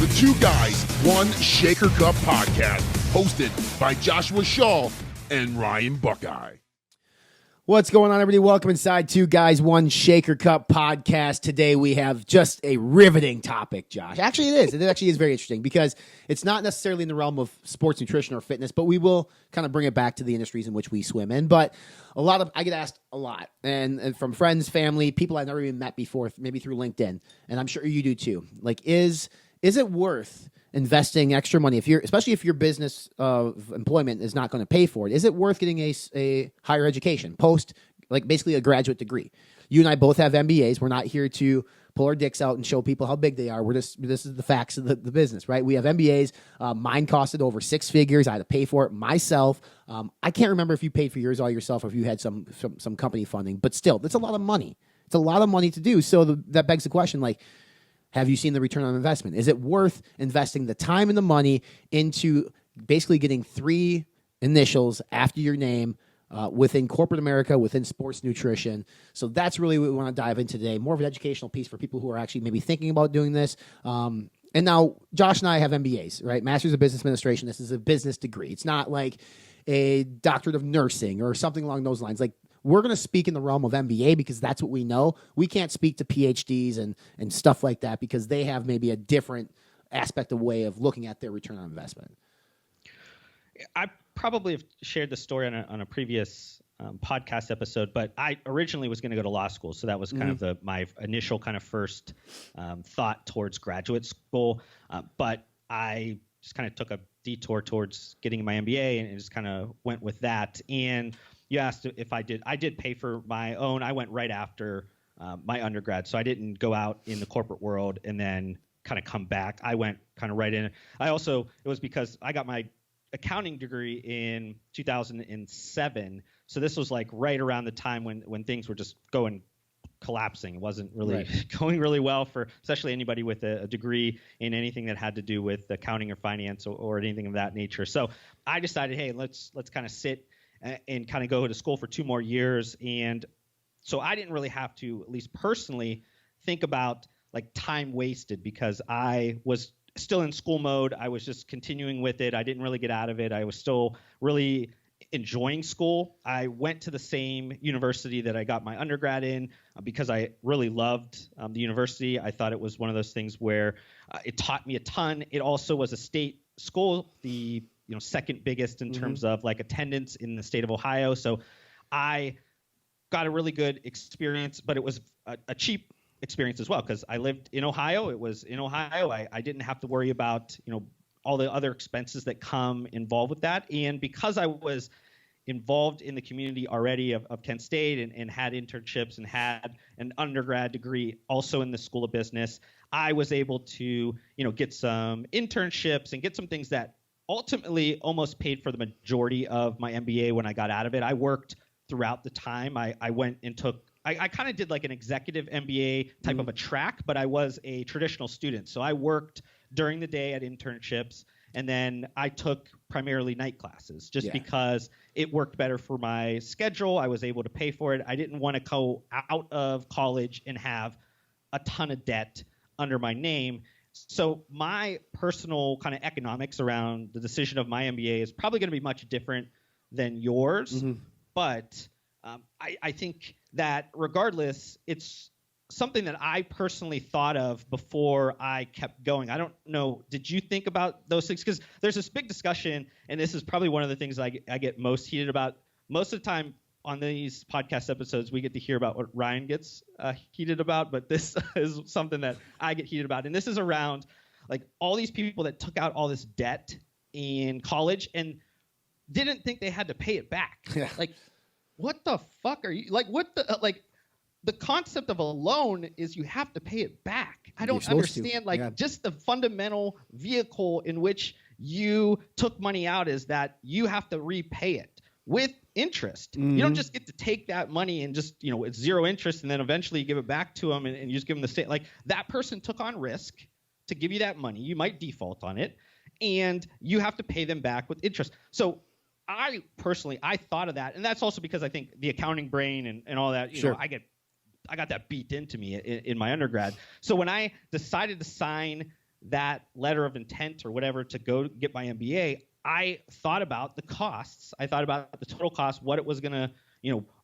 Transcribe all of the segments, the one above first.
the Two Guys, One Shaker Cup podcast, hosted by Joshua Shaw and Ryan Buckeye. What's going on, everybody? Welcome inside Two Guys, One Shaker Cup podcast. Today we have just a riveting topic, Josh. Actually, it is. It actually is very interesting because it's not necessarily in the realm of sports nutrition or fitness, but we will kind of bring it back to the industries in which we swim in. But I get asked a lot, and from friends, family, people I've never even met before, maybe through LinkedIn, and I'm sure you do too. Like, is it worth investing extra money, especially if your business of employment is not going to pay for it? Is it worth getting a higher education, basically a graduate degree? You and I both have MBAs. We're not here to pull our dicks out and show people how big they are. This is the facts of the business, right? We have MBAs. Mine costed over six figures. I had to pay for it myself. I can't remember if you paid for yours all yourself or if you had some company funding, but still, that's a lot of money. It's a lot of money to do. So that begs the question, like, have you seen the return on investment? Is it worth investing the time and the money into basically getting 3 initials after your name within corporate America, within sports nutrition? So that's really what we want to dive into today. More of an educational piece for people who are actually maybe thinking about doing this. And now Josh and I have MBAs, right? Masters of Business Administration. This is a business degree. It's not like a doctorate of nursing or something along those lines. Like, we're going to speak in the realm of MBA because that's what we know. We can't speak to PhDs and stuff like that because they have maybe a different aspect of way of looking at their return on investment. I probably have shared the story on a previous podcast episode, but I originally was going to go to law school. So that was kind of my initial kind of first thought towards graduate school. But I just kind of took a detour towards getting my MBA and just kind of went with that. And you asked if I did. I did pay for my own. I went right after my undergrad, so I didn't go out in the corporate world and then kind of come back. I went kind of right in. It was because I got my accounting degree in 2007, so this was like right around the time when things were just collapsing. It wasn't really going really well for especially anybody with a degree in anything that had to do with accounting or finance or anything of that nature. So I decided, hey, let's kind of sit and kind of go to school for 2 more years. And so I didn't really have to, at least personally, think about like time wasted because I was still in school mode. I was just continuing with it. I didn't really get out of it. I was still really enjoying school. I went to the same university that I got my undergrad in because I really loved the university. I thought it was one of those things where it taught me a ton. It also was a state school, the second biggest in terms of like attendance in the state of Ohio. So I got a really good experience, but it was a cheap experience as well because I lived in Ohio. It was in Ohio. I didn't have to worry about, all the other expenses that come involved with that. And because I was involved in the community already of Kent State and had internships and had an undergrad degree also in the School of Business, I was able to, get some internships and get some things that ultimately almost paid for the majority of my MBA when I got out of it. I worked throughout the time. I went and I kind of did like an executive MBA type of a track, but I was a traditional student. So I worked during the day at internships, and then I took primarily night classes just because it worked better for my schedule. I was able to pay for it. I didn't want to go out of college and have a ton of debt under my name. So my personal kind of economics around the decision of my MBA is probably going to be much different than yours. But I think that regardless, it's something that I personally thought of before I kept going. I don't know. Did you think about those things? Because there's this big discussion, and this is probably one of the things I get most heated about. Most of the time on these podcast episodes, we get to hear about what Ryan gets heated about, but this is something that I get heated about. And this is around like all these people that took out all this debt in college and didn't think they had to pay it back. Yeah. Like, what the fuck are you like? What the like? The concept of a loan is you have to pay it back. I don't understand just the fundamental vehicle in which you took money out is that you have to repay it with interest. You don't just get to take that money and just, it's zero interest and then eventually you give it back to them and you just give them the same. Like that person took on risk to give you that money. You might default on it and you have to pay them back with interest. So I thought of that. And that's also because I think the accounting brain and all that, you know, I got that beat into me in my undergrad. So when I decided to sign that letter of intent or whatever to go get my MBA, I thought about the costs. I thought about the total cost, what it was going to,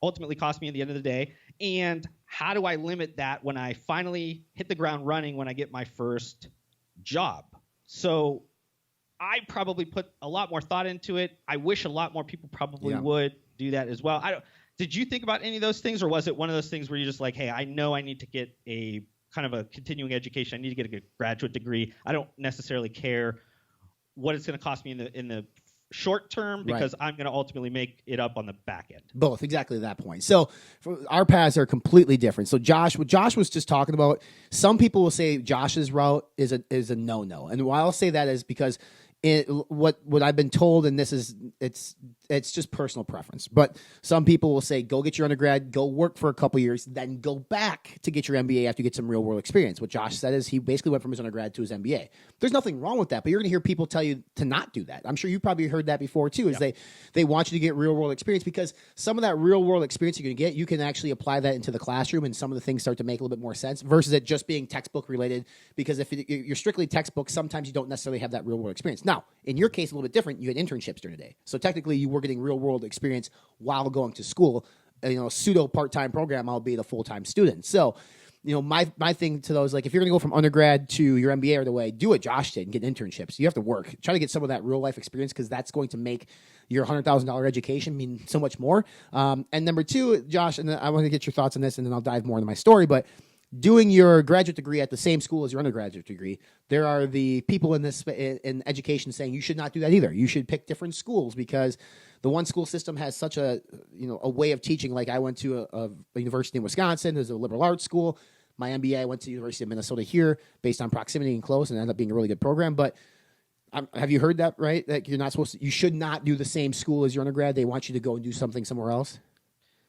ultimately cost me at the end of the day, and how do I limit that when I finally hit the ground running when I get my first job. So I probably put a lot more thought into it. I wish a lot more people probably would do that as well. Did you think about any of those things, or was it one of those things where you're just like, hey, I know I need to get a kind of a continuing education. I need to get a graduate degree. I don't necessarily care what it's going to cost me in the short term because I'm going to ultimately make it up on the back end. Both, exactly that point. So our paths are completely different. So what Josh was just talking about, some people will say Josh's route is a no-no. And why I'll say that is because what I've been told, and this is it's just personal preference, but some people will say go get your undergrad, go work for a couple years, then go back to get your MBA after you get some real world experience. What Josh said is he basically went from his undergrad to his MBA. There's nothing wrong with that, but you're going to hear people tell you to not do that. I'm sure you probably heard that before too. Is they want you to get real world experience because some of that real world experience you're going to get, you can actually apply that into the classroom, and some of the things start to make a little bit more sense versus it just being textbook related. Because if you're strictly textbook, sometimes you don't necessarily have that real world experience. Now, in your case, a little bit different. You had internships during the day. So technically, you were getting real-world experience while going to school. A pseudo part-time program, I'll be the full-time student. So, my thing to those, like, if you're going to go from undergrad to your MBA right away, do what Josh did and get internships. You have to work. Try to get some of that real-life experience because that's going to make your $100,000 education mean so much more. And number two, Josh, and I want to get your thoughts on this, and then I'll dive more into my story, but doing your graduate degree at the same school as your undergraduate degree, there are the people in education saying you should not do that either. You should pick different schools because the one school system has such a way of teaching. Like I went to a university in Wisconsin. There's a liberal arts school. My MBA, I went to the University of Minnesota here based on proximity and close, and it ended up being a really good program. But have you heard that, right? That you should not do the same school as your undergrad. They want you to go and do something somewhere else.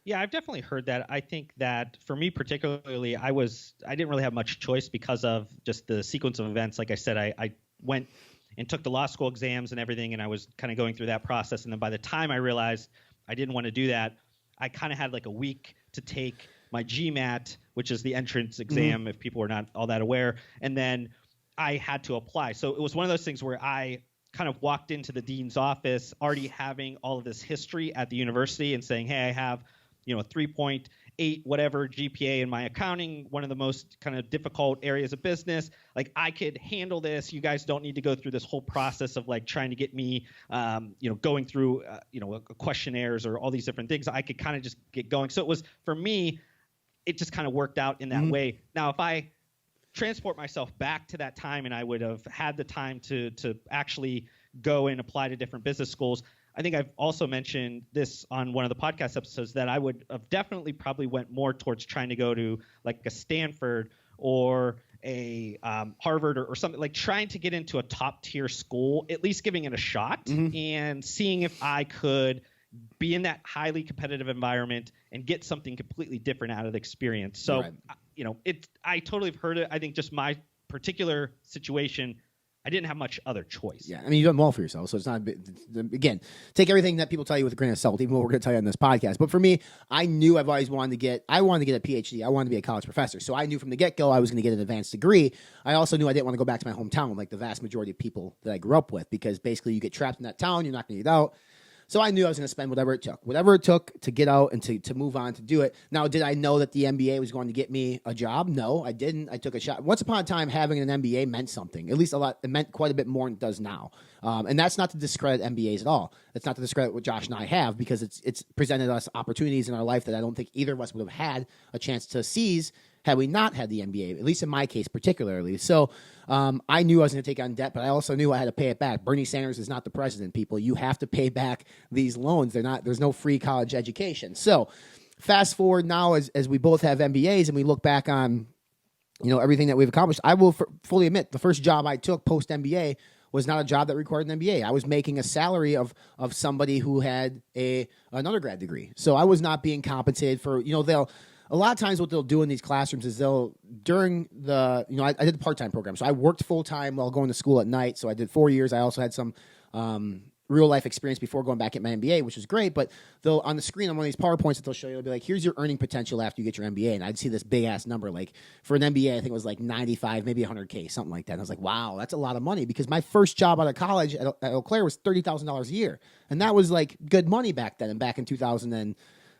Yeah, I've definitely heard that. I think that for me particularly, I didn't really have much choice because of just the sequence of events. Like I said, I went and took the law school exams and everything, and I was kind of going through that process. And then by the time I realized I didn't want to do that, I kind of had like a week to take my GMAT, which is the entrance exam, if people are not all that aware. And then I had to apply. So it was one of those things where I kind of walked into the dean's office already having all of this history at the university and saying, hey, I have 3.8 whatever GPA in my accounting, one of the most kind of difficult areas of business. Like I could handle this. You guys don't need to go through this whole process of like trying to get me, going through, questionnaires or all these different things. I could kind of just get going. So it was, for me, it just kind of worked out in that way. Now, if I transport myself back to that time and I would have had the time to actually go and apply to different business schools, I think I've also mentioned this on one of the podcast episodes that I would have definitely probably went more towards trying to go to like a Stanford or a Harvard or something, like trying to get into a top tier school, at least giving it a shot and seeing if I could be in that highly competitive environment and get something completely different out of the experience. So, I totally have heard it. I think just my particular situation, I didn't have much other choice. Yeah, I mean, you've done well for yourself, so it's not, again, take everything that people tell you with a grain of salt, even what we're going to tell you on this podcast. But for me, I knew I've always wanted to get a PhD. I wanted to be a college professor. So I knew from the get-go I was going to get an advanced degree. I also knew I didn't want to go back to my hometown like the vast majority of people that I grew up with, because basically you get trapped in that town, you're not going to get out. So I knew I was going to spend whatever it took to get out and to move on to do it. Now, did I know that the MBA was going to get me a job? No, I didn't. I took a shot. Once upon a time, having an MBA meant something, at least a lot. It meant quite a bit more than it does now. And that's not to discredit MBAs at all. That's not to discredit what Josh and I have, because it's presented us opportunities in our life that I don't think either of us would have had a chance to seize had we not had the MBA, at least in my case particularly. So I knew I was going to take on debt, but I also knew I had to pay it back. Bernie Sanders is not the president, people. You have to pay back these loans. There's no free college education. So fast forward now as we both have MBAs and we look back on everything that we've accomplished. I will fully admit the first job I took post MBA was not a job that required an MBA. I was making a salary of somebody who had an undergrad degree. So I was not being compensated for, a lot of times what they'll do in these classrooms is during the, I did the part-time program. So I worked full-time while going to school at night. So I did 4 years. I also had some real life experience before going back at my MBA, which was great. But they'll on the screen on one of these PowerPoints that they'll show you, they'll be like, here's your earning potential after you get your MBA. And I'd see this big ass number. Like for an MBA, I think it was like 95, maybe 100K, something like that. And I was like, wow, that's a lot of money, because my first job out of college at Eau Claire was $30,000 a year. And that was like good money back then. And back in 2009,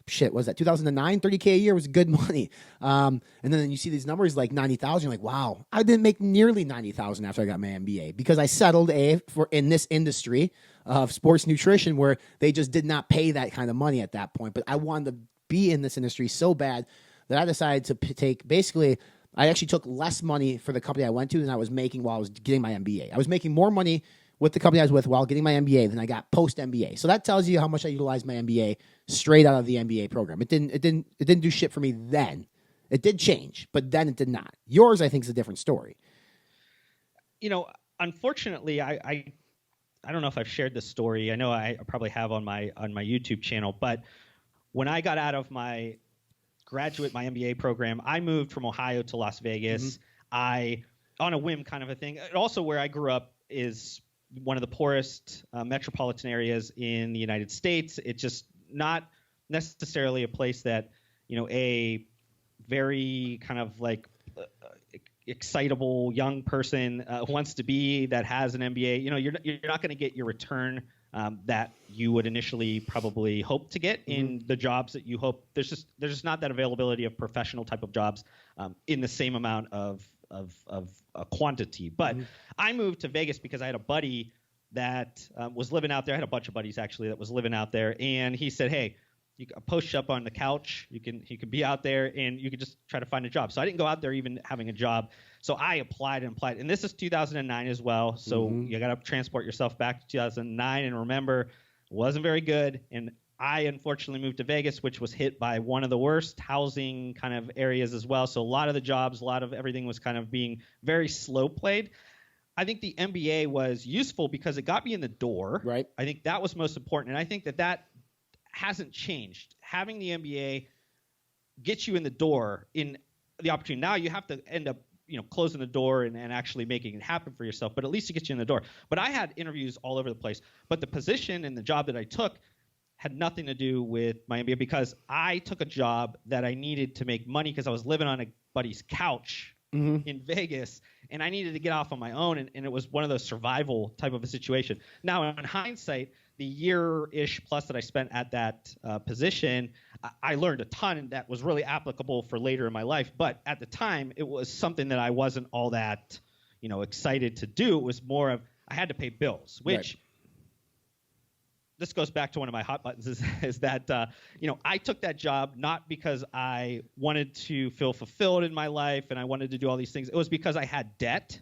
30K a year was good money. And then you see these numbers like 90,000. You're like, wow, I didn't make nearly 90,000 after I got my MBA, because I settled in this industry of sports nutrition where they just did not pay that kind of money at that point. But I wanted to be in this industry so bad that I decided to take, basically, I actually took less money for the company I went to than I was making while I was getting my MBA. I was making more money with the company I was with while getting my MBA than I got post MBA. So that tells you how much I utilized my MBA straight out of the MBA program. It didn't do shit for me then. It did change, but then it did not. Yours, I think, is a different story. Unfortunately, I don't know if I've shared this story. I know I probably have on my YouTube channel, but when I got out of my MBA program, I moved from Ohio to Las Vegas. On a whim kind of a thing. Also, where I grew up is one of the poorest metropolitan areas in the United States. It's just not necessarily a place that, a very kind of like excitable young person wants to be, that has an MBA. You're not going to get your return that you would initially probably hope to get in the jobs that you hope. There's just not that availability of professional type of jobs in the same amount of quantity. But I moved to Vegas because I had a buddy that was living out there. I had a bunch of buddies actually that was living out there, and he said, "Hey, you can post up on the couch. You can be out there, and you can just try to find a job." So I didn't go out there even having a job. So I applied, and this is 2009 as well. So you got to transport yourself back to 2009, and remember, it wasn't very good. And I unfortunately moved to Vegas, which was hit by one of the worst housing kind of areas as well. So a lot of the jobs, a lot of everything was kind of being very slow played. I think the MBA was useful because it got me in the door. Right. I think that was most important. And I think that hasn't changed. Having the MBA gets you in the door in the opportunity. Now you have to end up, closing the door and actually making it happen for yourself. But at least it gets you in the door. But I had interviews all over the place. But the position and the job that I took had nothing to do with my MBA, because I took a job that I needed to make money because I was living on a buddy's couch in Vegas, and I needed to get off on my own, and it was one of those survival type of a situation. Now, in hindsight, the year-ish plus that I spent at that position, I learned a ton, and that was really applicable for later in my life. But at the time, it was something that I wasn't all that, excited to do. It was more of I had to pay bills, which this goes back to one of my hot buttons is that, I took that job not because I wanted to feel fulfilled in my life and I wanted to do all these things. It was because I had debt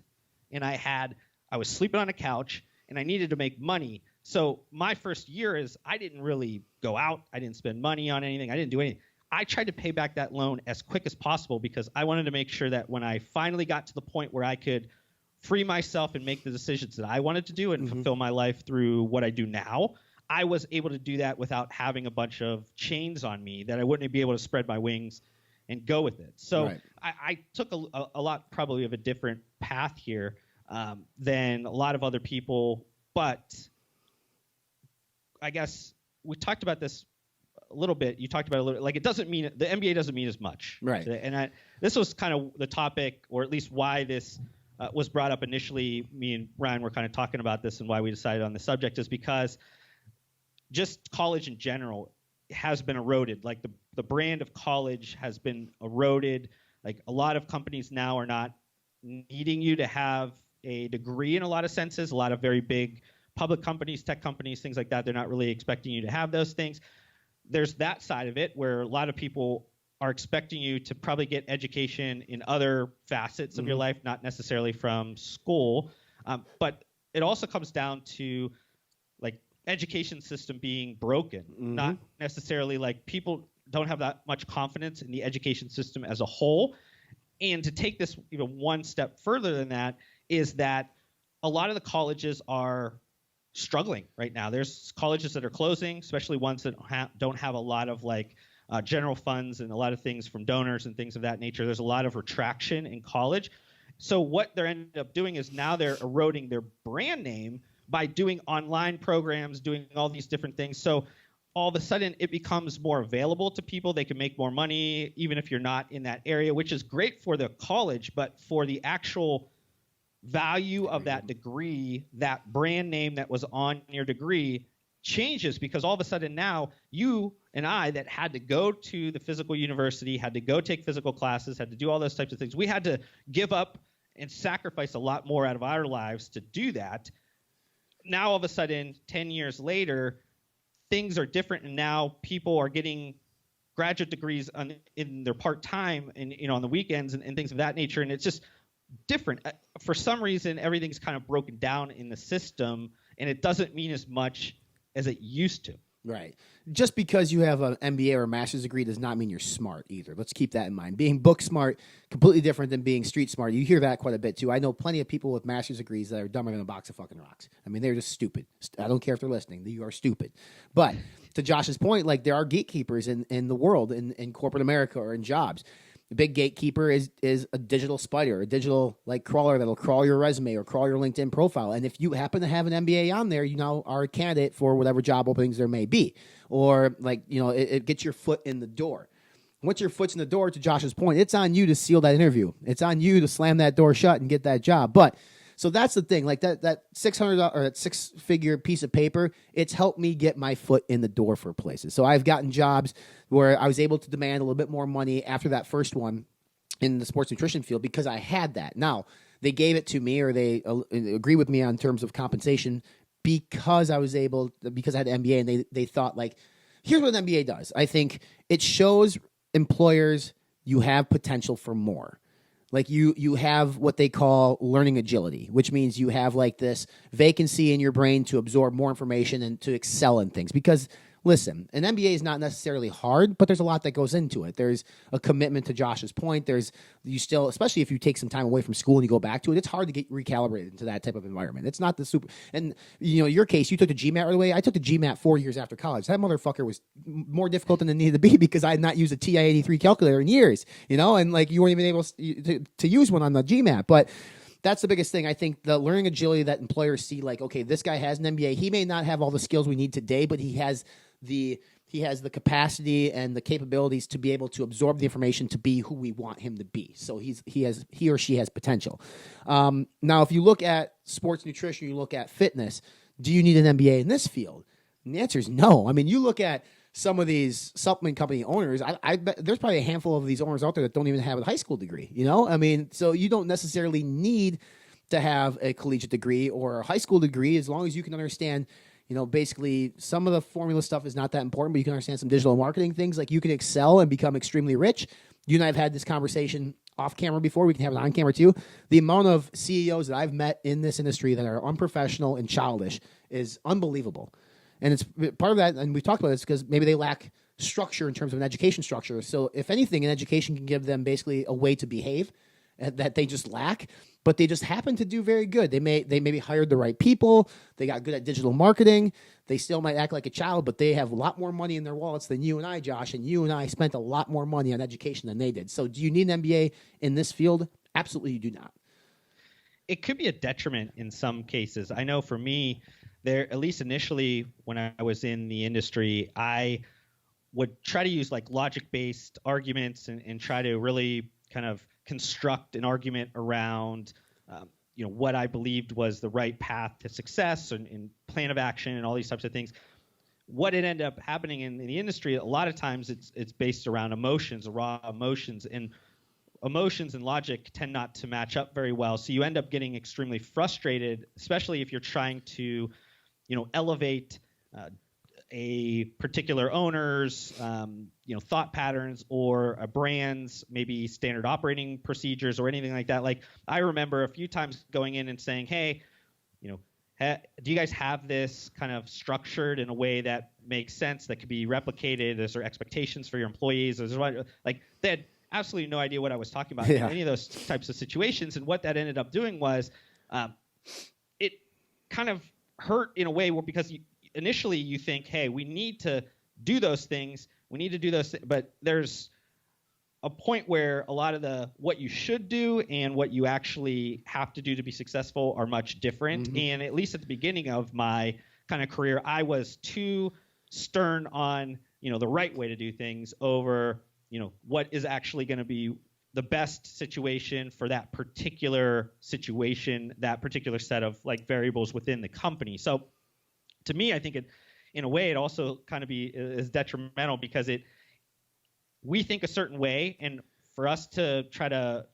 and I was sleeping on a couch and I needed to make money. So my first year is I didn't really go out. I didn't spend money on anything. I didn't do anything. I tried to pay back that loan as quick as possible because I wanted to make sure that when I finally got to the point where I could free myself and make the decisions that I wanted to do and fulfill my life through what I do now, I was able to do that without having a bunch of chains on me that I wouldn't be able to spread my wings and go with it. So I took a lot probably of a different path here than a lot of other people. But I guess we talked about this a little bit. You talked about it a little bit. Like it doesn't mean the MBA doesn't mean as much. Right. And this was kind of the topic, or at least why this was brought up initially. Me and Ryan were kind of talking about this and why we decided on the subject is because just college in general has been eroded. Like the brand of college has been eroded. Like a lot of companies now are not needing you to have a degree in a lot of senses. A lot of very big public companies, tech companies, things like that, they're not really expecting you to have those things. There's that side of it where a lot of people are expecting you to probably get education in other facets of your life, not necessarily from school. But it also comes down to like education system being broken, not necessarily like people don't have that much confidence in the education system as a whole. And to take this even one step further than that is that a lot of the colleges are struggling right now. There's colleges that are closing, especially ones that don't have a lot of like general funds and a lot of things from donors and things of that nature. There's a lot of retraction in college. So what they're ended up doing is now they're eroding their brand name, by doing online programs, doing all these different things. So all of a sudden it becomes more available to people. They can make more money even if you're not in that area, which is great for the college, but for the actual value of that degree, that brand name that was on your degree changes, because all of a sudden now you and I that had to go to the physical university, had to go take physical classes, had to do all those types of things. We had to give up and sacrifice a lot more out of our lives to do that. Now all of a sudden, 10 years later, things are different, and now people are getting graduate degrees in their part-time and on the weekends and things of that nature, and it's just different. For some reason, everything's kind of broken down in the system, and it doesn't mean as much as it used to. Right. Just because you have an MBA or a master's degree does not mean you're smart either. Let's keep that in mind. Being book smart, completely different than being street smart. You hear that quite a bit too. I know plenty of people with master's degrees that are dumber than a box of fucking rocks. I mean, they're just stupid. I don't care if they're listening. You are stupid. But to Josh's point, like, there are gatekeepers in the world, in corporate America or in jobs. The big gatekeeper is a digital spider, a digital crawler that'll crawl your resume or crawl your LinkedIn profile. And if you happen to have an MBA on there, you now are a candidate for whatever job openings there may be. Or it gets your foot in the door. Once your foot's in the door, to Josh's point, it's on you to seal that interview. It's on you to slam that door shut and get that job. But so that's the thing, like that $600 or that six-figure piece of paper, it's helped me get my foot in the door for places. So I've gotten jobs where I was able to demand a little bit more money after that first one in the sports nutrition field because I had that. Now, they gave it to me, or they agree with me on terms of compensation because I had an MBA, and they thought, like, here's what an MBA does. I think it shows employers you have potential for more. Like you have what they call learning agility, which means you have like this vacancy in your brain to absorb more information and to excel in things. Because listen, an MBA is not necessarily hard, but there's a lot that goes into it. There's a commitment, to Josh's point. Especially if you take some time away from school and you go back to it, it's hard to get recalibrated into that type of environment. It's not the super, and your case, you took the GMAT right away. I took the GMAT 4 years after college. That motherfucker was more difficult than it needed to be because I had not used a TI-83 calculator in years, and like you weren't even able to use one on the GMAT. But that's the biggest thing. I think the learning agility that employers see, like, okay, this guy has an MBA. He may not have all the skills we need today, but he has the capacity and the capabilities to be able to absorb the information to be who we want him to be. So he or she has potential. Now, if you look at sports nutrition, you look at fitness, do you need an MBA in this field? And the answer is no. I mean, you look at some of these supplement company owners, I bet there's probably a handful of these owners out there that don't even have a high school degree, I mean, so you don't necessarily need to have a collegiate degree or a high school degree as long as you can understand, basically some of the formula stuff is not that important, but you can understand some digital marketing things. Like, you can excel and become extremely rich. You and I have had this conversation off camera before. We can have it on camera too. The amount of CEOs that I've met in this industry that are unprofessional and childish is unbelievable. And it's part of that, and we've talked about this, because maybe they lack structure in terms of an education structure. So if anything, an education can give them basically a way to behave that they just lack, but they just happen to do very good. They maybe hired the right people. They got good at digital marketing. They still might act like a child, but they have a lot more money in their wallets than you and I, Josh, and you and I spent a lot more money on education than they did. So do you need an MBA in this field? Absolutely you do not. It could be a detriment in some cases. I know for me, there, at least initially when I was in the industry, I would try to use like logic-based arguments and try to really kind of construct an argument around what I believed was the right path to success and plan of action and all these types of things. What it ended up happening in the industry, a lot of times it's based around emotions, raw emotions, and emotions and logic tend not to match up very well. So you end up getting extremely frustrated, especially if you're trying to elevate a particular owner's thought patterns or a brand's maybe standard operating procedures or anything like that. Like, I remember a few times going in and saying, hey, do you guys have this kind of structured in a way that makes sense, that could be replicated? Is there expectations for your employees? Like, they had absolutely no idea what I was talking about in any of those types of situations. And what that ended up doing was it kind of hurt in a way where, because initially you think, hey, we need to do those things, but there's a point where a lot of what you should do and what you actually have to do to be successful are much different. And at least at the beginning of my kind of career, I was too stern on, the right way to do things over, what is actually going to be the best situation for that particular situation, that particular set of like variables within the company. So to me, I think in a way, it also kind of is detrimental because we think a certain way, and for us to try to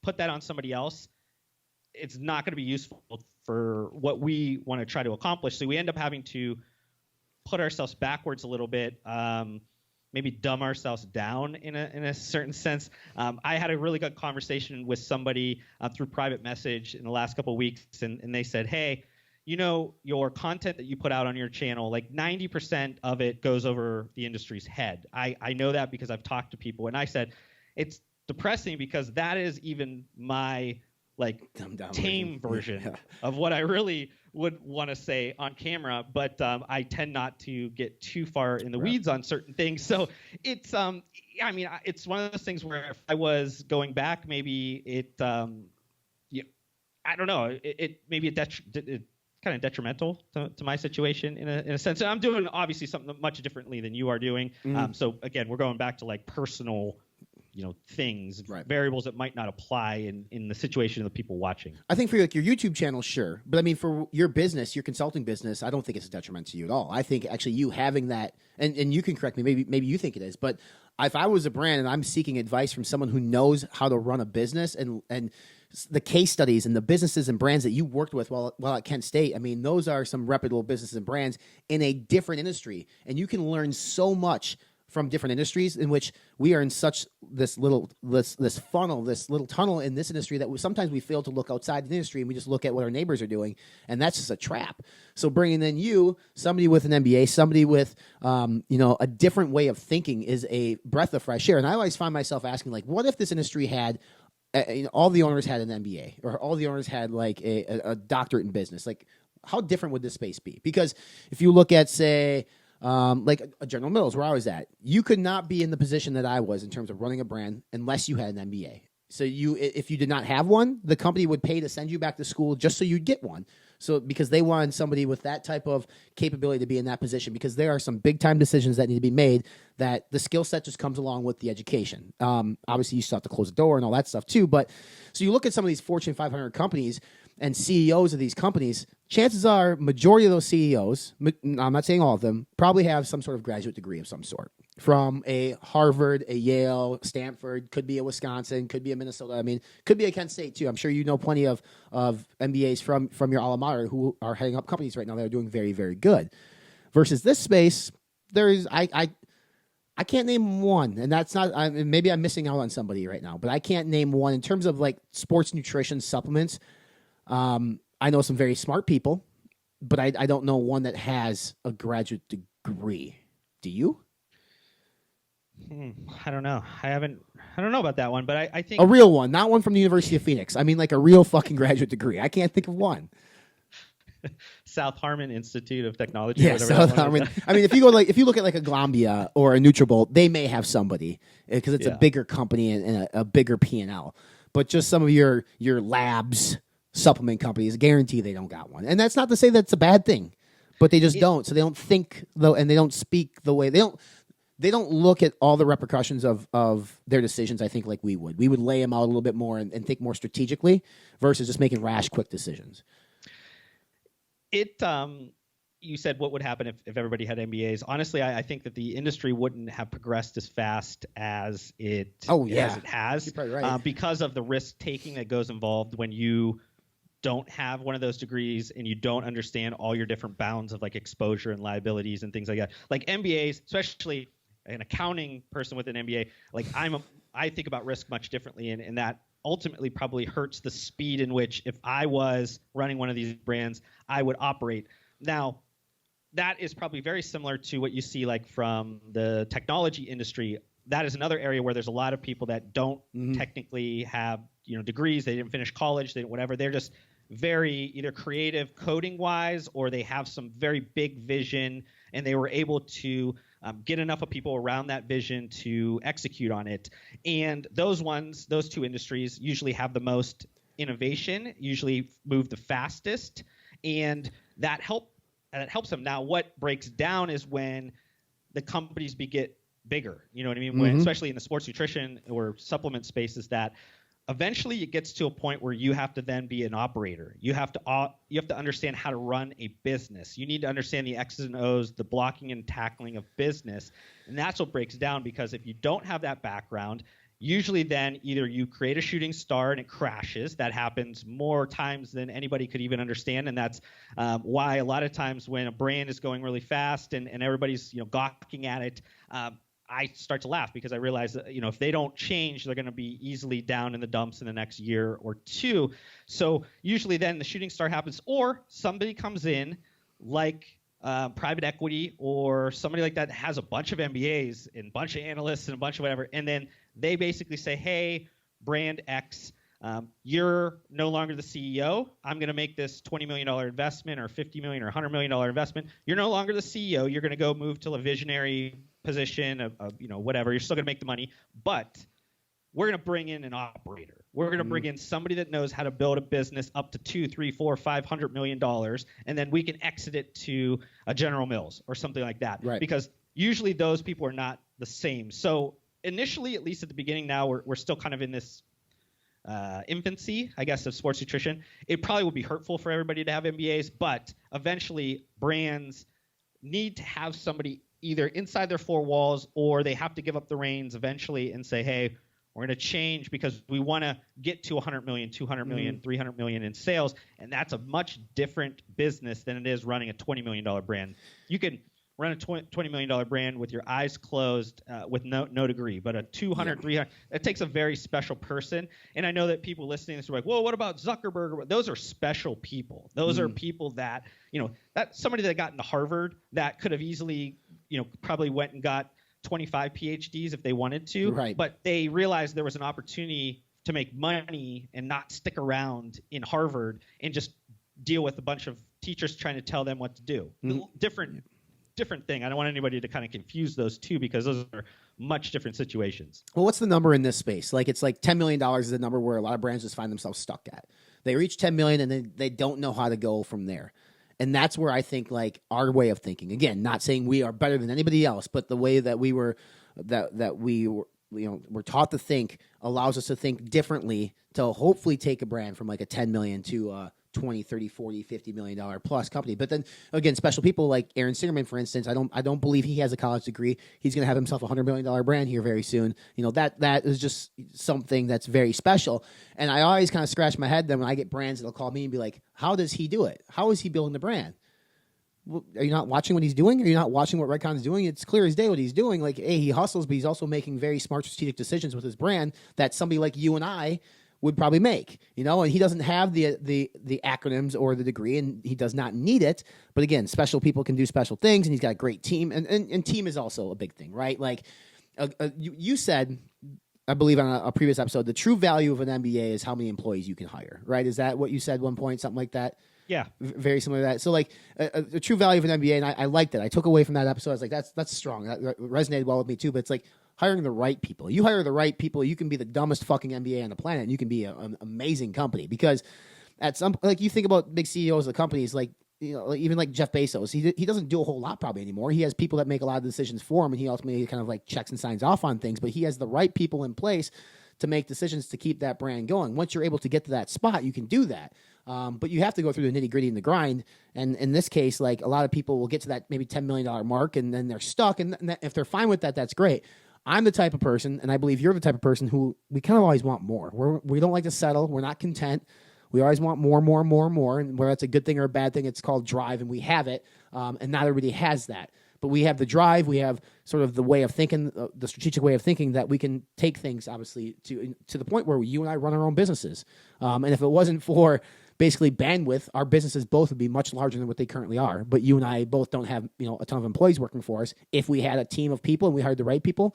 put that on somebody else, it's not going to be useful for what we want to try to accomplish. So we end up having to put ourselves backwards a little bit, maybe dumb ourselves down in a certain sense. I had a really good conversation with somebody through private message in the last couple of weeks, and they said, hey, your content that you put out on your channel, like 90% of it goes over the industry's head. I know that because I've talked to people, and I said it's depressing because that is even my like tame version of what I really would want to say on camera, but I tend not to get too far in the weeds on certain things. So it's it's one of those things where if I was going back, maybe I don't know, it kind of detrimental to my situation in a sense. And I'm doing obviously something much differently than you are doing. So again, we're going back to like personal, things, variables that might not apply in the situation of the people watching. I think for like your YouTube channel, sure. But I mean, for your business, your consulting business, I don't think it's a detriment to you at all. I think actually you having that, and you can correct me, maybe you think it is, but if I was a brand and I'm seeking advice from someone who knows how to run a business and the case studies and the businesses and brands that you worked with while at Kent State, I mean, those are some reputable businesses and brands in a different industry. And you can learn so much from different industries in which we are in such this funnel, this little tunnel in this industry that sometimes we fail to look outside the industry and we just look at what our neighbors are doing, and that's just a trap. So bringing in somebody with an MBA, somebody with a different way of thinking is a breath of fresh air. And I always find myself asking, like, what if this industry had all the owners had an MBA or all the owners had like a doctorate in business? Like, how different would this space be? Because if you look at, say, like a General Mills, where I was at, you could not be in the position that I was in terms of running a brand unless you had an MBA. So if you did not have one, the company would pay to send you back to school just so you'd get one. So because they wanted somebody with that type of capability to be in that position, because there are some big time decisions that need to be made that the skill set just comes along with the education. Obviously, you still have to close the door and all that stuff too. But so you look at some of these Fortune 500 companies and CEOs of these companies, chances are majority of those CEOs, I'm not saying all of them, probably have some sort of graduate degree of some sort from a Harvard, a Yale, Stanford, could be a Wisconsin, could be a Minnesota. I mean, could be a Kent State too. I'm sure you know plenty of MBAs from your alma mater who are heading up companies right now that are doing very, very good. Versus this space, I can't name one, and that's not. Maybe I'm missing out on somebody right now, but I can't name one in terms of like sports nutrition supplements. I know some very smart people, but I don't know one that has a graduate degree. Do you? I don't know. I don't know about that one, but I think a real one, not one from the University of Phoenix. I mean, like a real fucking graduate degree. I can't think of one. South Harmon Institute of Technology. Yeah, South Harmon. I mean, if you look at like a Glambia or a Nutrabolt, they may have somebody because it's a bigger company and a bigger P&L. But just some of your labs, supplement companies, guarantee they don't got one. And that's not to say that's a bad thing, but they just don't. So they don't think though, and they don't speak the way they don't look at all the repercussions of their decisions. I think like we would lay them out a little bit more and think more strategically versus just making rash, quick decisions. You said what would happen if everybody had MBAs. Honestly, I think that the industry wouldn't have progressed as fast as it has. You're probably right. Because of the risk taking that goes involved when you don't have one of those degrees and you don't understand all your different bounds of like exposure and liabilities and things like that. Like MBAs, especially an accounting person with an MBA, like I think about risk much differently, and that ultimately probably hurts the speed in which if I was running one of these brands, I would operate. Now, that is probably very similar to what you see like from the technology industry. That is another area where there's a lot of people that don't technically have degrees. They didn't finish college. They didn't whatever. They're just very either creative coding wise, or they have some very big vision, and they were able to get enough of people around that vision to execute on it. And those two industries usually have the most innovation, usually move the fastest, and that helps them. Now, what breaks down is when the companies get bigger. You know what I mean? When, especially in the sports nutrition or supplement space, is that eventually it gets to a point where you have to then be an operator. You have to understand how to run a business. You need to understand the X's and O's, the blocking and tackling of business. And that's what breaks down, because if you don't have that background, usually then either you create a shooting star and it crashes. That happens more times than anybody could even understand. And that's why a lot of times when a brand is going really fast and everybody's gawking at it, I start to laugh, because I realize that, if they don't change, they're going to be easily down in the dumps in the next year or two. So usually then the shooting star happens, or somebody comes in like private equity or somebody like that has a bunch of MBAs and a bunch of analysts and a bunch of whatever. And then they basically say, hey, brand X, you're no longer the CEO. I'm going to make this $20 million investment or $50 million or $100 million investment. You're no longer the CEO. You're going to go move to a visionary position of whatever. You're still going to make the money, but we're going to bring in an operator. We're going to bring in somebody that knows how to build a business up to $200, $300, $400, $500 million, and then we can exit it to a General Mills or something like that. Right. Because usually those people are not the same. So initially, at least at the beginning, now we're still kind of in this infancy, I guess, of sports nutrition. It probably would be hurtful for everybody to have MBAs, but eventually brands need to have somebody either inside their four walls, or they have to give up the reins eventually and say, hey, we're going to change because we want to get to 100 million, 200 million, 300 million in sales. And that's a much different business than it is running a $20 million brand. You can run a $20 million brand with your eyes closed with no degree, but a 200, 300, it takes a very special person. And I know that people listening to this are like, well, what about Zuckerberg? Those are special people. Those are people that, that's somebody that got into Harvard that could have easily, probably went and got 25 PhDs if they wanted to, right. But they realized there was an opportunity to make money and not stick around in Harvard and just deal with a bunch of teachers trying to tell them what to do. Different thing. I don't want anybody to kind of confuse those two, because those are much different situations. Well, what's the number in this space? It's like $10 million is the number where a lot of brands just find themselves stuck at. They reach 10 million and then they don't know how to go from there. And that's where I think our way of thinking, again, not saying we are better than anybody else, but the way that we were we're taught to think allows us to think differently to hopefully take a brand from like a 10 million to a 20, 30, 40, $50 million plus company. But then again, special people like Aaron Singerman, for instance, I don't believe he has a college degree. He's going to have himself a $100 million brand here very soon. That is just something that's very special. And I always kind of scratch my head then when I get brands that'll call me and be like, how does he do it? How is he building the brand? Well, are you not watching what he's doing? Are you not watching what Redcon's doing? It's clear as day what he's doing. He hustles, but he's also making very smart strategic decisions with his brand that somebody like you and I would probably make, and he doesn't have the acronyms or the degree, and he does not need it. But again, special people can do special things, and he's got a great team, and team is also a big thing, right? You said, I believe on a previous episode, the true value of an MBA is how many employees you can hire, right? Is that what you said at one point, something like that? Yeah. Very similar to that. So the true value of an MBA, and I liked it. I took away from that episode. I was like, that's strong. That resonated well with me too. But it's like hiring the right people. You hire the right people, you can be the dumbest fucking MBA on the planet, and you can be an amazing company. Because at some, you think about big CEOs of companies, even like Jeff Bezos, he doesn't do a whole lot probably anymore. He has people that make a lot of decisions for him, and he ultimately kind of checks and signs off on things. But he has the right people in place to make decisions to keep that brand going. Once you're able to get to that spot, you can do that. But you have to go through the nitty-gritty and the grind. And in this case, a lot of people will get to that maybe $10 million mark, and then they're stuck. And if they're fine with that, that's great. I'm the type of person, and I believe you're the type of person who we kind of always want more. We don't like to settle. We're not content. We always want more. And whether that's a good thing or a bad thing, it's called drive, and we have it. And not everybody has that. But we have the drive. We have sort of the way of thinking, the strategic way of thinking that we can take things, obviously, to the point where you and I run our own businesses. And if it wasn't for basically bandwidth, our businesses both would be much larger than what they currently are. But you and I both don't have a ton of employees working for us. If we had a team of people and we hired the right people,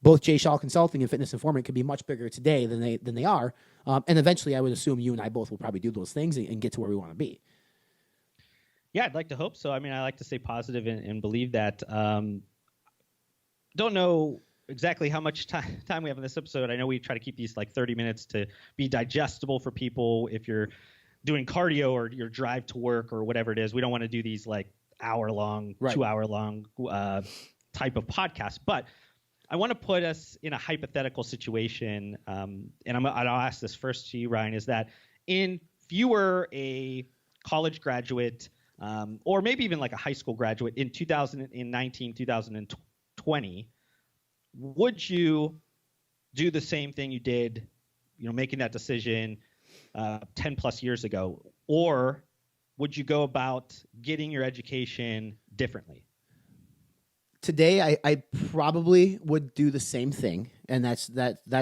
both J. Shaw Consulting and Fitness Informant could be much bigger today than they are. And eventually, I would assume you and I both will probably do those things and get to where we want to be. Yeah, I'd like to hope so. I mean, I like to stay positive and believe that don't know exactly how much time we have in this episode. I know we try to keep these like 30 minutes to be digestible for people if you're doing cardio or your drive to work or whatever it is. We don't want to do these like hour-long, Right. 2-hour-long type of podcast. But I want to put us in a hypothetical situation, and I'll ask this first to you, Ryan, is that if you were a college graduate or maybe even like a high school graduate in 2019, 2020, would you do the same thing you did, making that decision 10 plus years ago, or would you go about getting your education differently? Today, I probably would do the same thing, and that's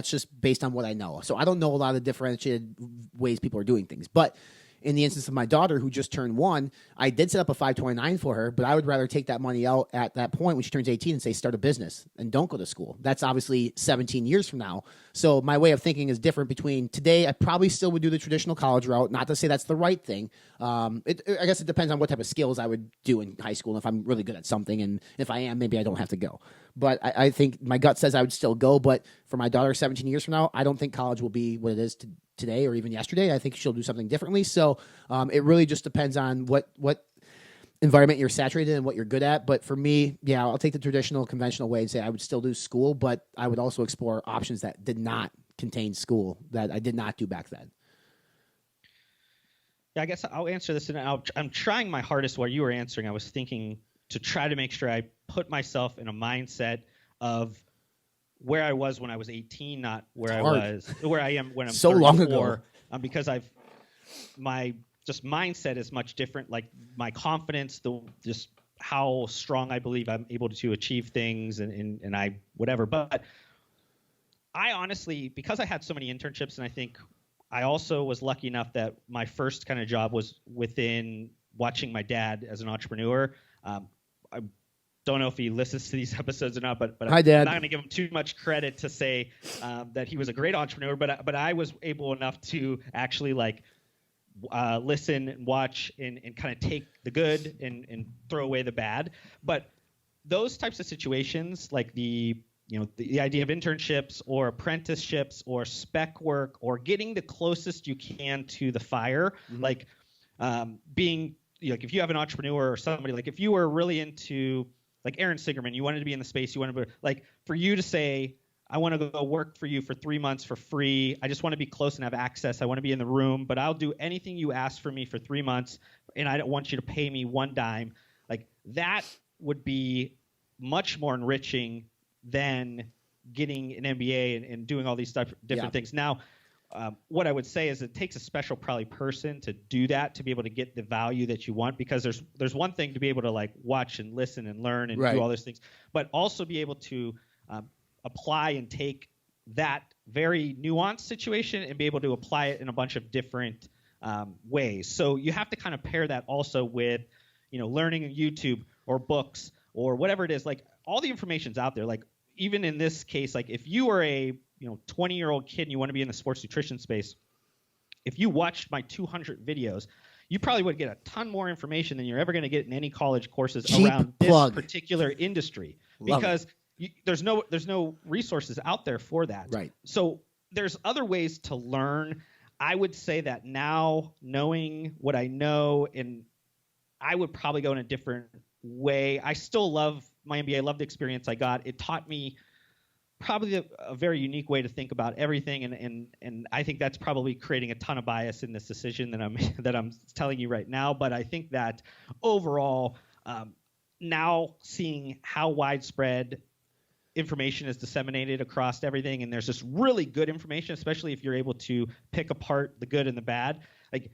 just based on what I know. So I don't know a lot of differentiated ways people are doing things, but in the instance of my daughter who just turned 1, I did set up a 529 for her, but I would rather take that money out at that point when she turns 18 and say start a business and don't go to school. That's obviously 17 years from now. So my way of thinking is different between today. I probably still would do the traditional college route. Not to say that's the right thing. I guess it depends on what type of skills I would do in high school and if I'm really good at something. And if I am, maybe I don't have to go. But I think my gut says I would still go. But for my daughter 17 years from now, I don't think college will be what it is today or even yesterday. I think she'll do something differently. So it really just depends on what environment you're saturated in and what you're good at. But for me, yeah, I'll take the traditional, conventional way and say I would still do school, but I would also explore options that did not contain school that I did not do back then. Yeah, I guess I'll answer this, and I'm trying my hardest while you were answering. I was thinking to try to make sure I put myself in a mindset of where I was when I was 18, not where I am when I'm so 34, long ago. Because my mindset is much different. Like my confidence, just how strong I believe I'm able to achieve things, and I whatever. But I honestly, because I had so many internships, and I think I also was lucky enough that my first kind of job was within watching my dad as an entrepreneur. I don't know if he listens to these episodes or not, but Hi, Dad. I'm not going to give him too much credit to say that he was a great entrepreneur. But I was able enough to actually listen and watch and kind of take the good and throw away the bad. But those types of situations, like the idea of internships or apprenticeships or spec work or getting the closest you can to the fire, like being like if you have an entrepreneur or somebody, like if you were really into like Aaron Sigerman, you wanted to be in the space, you wanted to be like for you to say, I want to go work for you for 3 months for free. I just want to be close and have access. I want to be in the room, but I'll do anything you ask for me for 3 months, and I don't want you to pay me one dime. Like that would be much more enriching than getting an MBA and doing all these different things. Now, what I would say is it takes a special probably person to do that, to be able to get the value that you want, because there's one thing to be able to like watch and listen and learn and do all those things, but also be able to apply and take that very nuanced situation and be able to apply it in a bunch of different ways. So you have to kind of pair that also with, learning on YouTube or books or whatever it is. Like all the information's out there. Like even in this case, like if you are a 20-year-old kid and you want to be in the sports nutrition space, if you watched my 200 videos, you probably would get a ton more information than you're ever going to get in any college courses around this particular industry. Because there's no resources out there for that. Right. So there's other ways to learn. I would say that now, knowing what I know, and I would probably go in a different way. I still love my MBA. I love the experience I got. It taught me probably a very unique way to think about everything, and I think that's probably creating a ton of bias in this decision that I'm telling you right now. But I think that overall, now seeing how widespread information is disseminated across everything, and there's this really good information, especially if you're able to pick apart the good and the bad. Like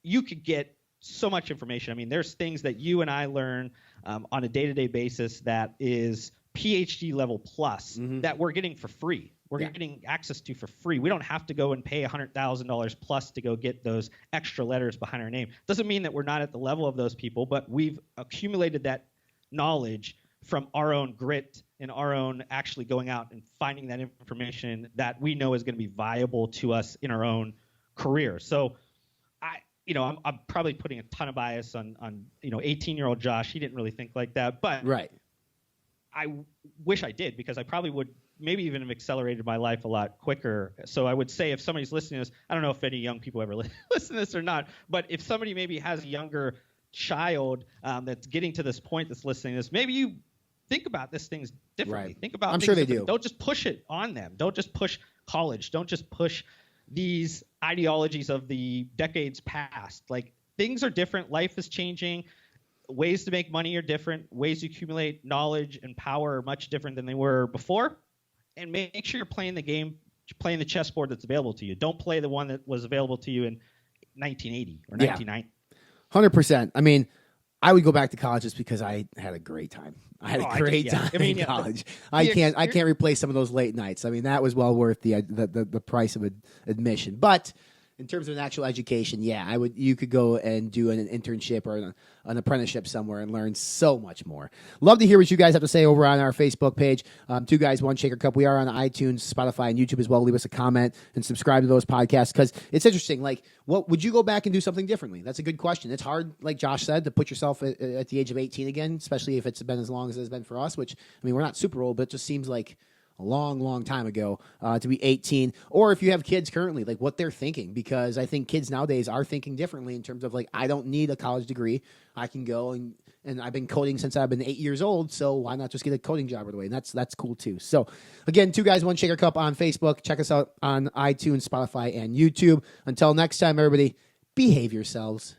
you could get so much information. I mean, there's things that you and I learn on a day-to-day basis that is PhD level plus that we're getting for free. We're getting access to for free. We don't have to go and pay $100,000 plus to go get those extra letters behind our name. Doesn't mean that we're not at the level of those people, but we've accumulated that knowledge from our own grit and our own actually going out and finding that information that we know is going to be viable to us in our own career. So I'm probably putting a ton of bias on 18-year-old Josh. He didn't really think like that, but right. I wish I did, because I probably would maybe even have accelerated my life a lot quicker. So I would say, if somebody's listening to this, I don't know if any young people ever listen to this or not, but if somebody maybe has a younger child that's getting to this point, that's listening to this, maybe you think about this things differently. Right. Think about I'm things sure they differently. do. Don't just push it on them. Don't just push college. Don't just push these ideologies of the decades past. Like, things are different. Life is changing. Ways to make money are different. Ways to accumulate knowledge and power are much different than they were before. And make sure you're playing the game, playing the chessboard that's available to you. Don't play the one that was available to you in 1980 or 1990. 100%. I mean, I would go back to college just because I had a great time. I had a great time in college. I can't replace some of those late nights. I mean, that was well worth the price of admission. But in terms of an actual education, you could go and do an internship or an apprenticeship somewhere and learn so much more. Love to hear what you guys have to say over on our Facebook page. 2 Guys, 1 Shaker Cup. We are on iTunes, Spotify, and YouTube as well. Leave us a comment and subscribe to those podcasts, because it's interesting. Like, what would you go back and do something differently? That's a good question. It's hard, like Josh said, to put yourself at the age of 18 again, especially if it's been as long as it's been for us, which, I mean, we're not super old, but it just seems like a long, long time ago to be 18. Or if you have kids currently, like what they're thinking, because I think kids nowadays are thinking differently in terms of, like, I don't need a college degree. I can go and I've been coding since I've been 8 years old, so why not just get a coding job right away? And that's cool too. So again, 2 Guys, 1 Shaker Cup on Facebook. Check us out on iTunes, Spotify, and YouTube. Until next time, everybody, behave yourselves.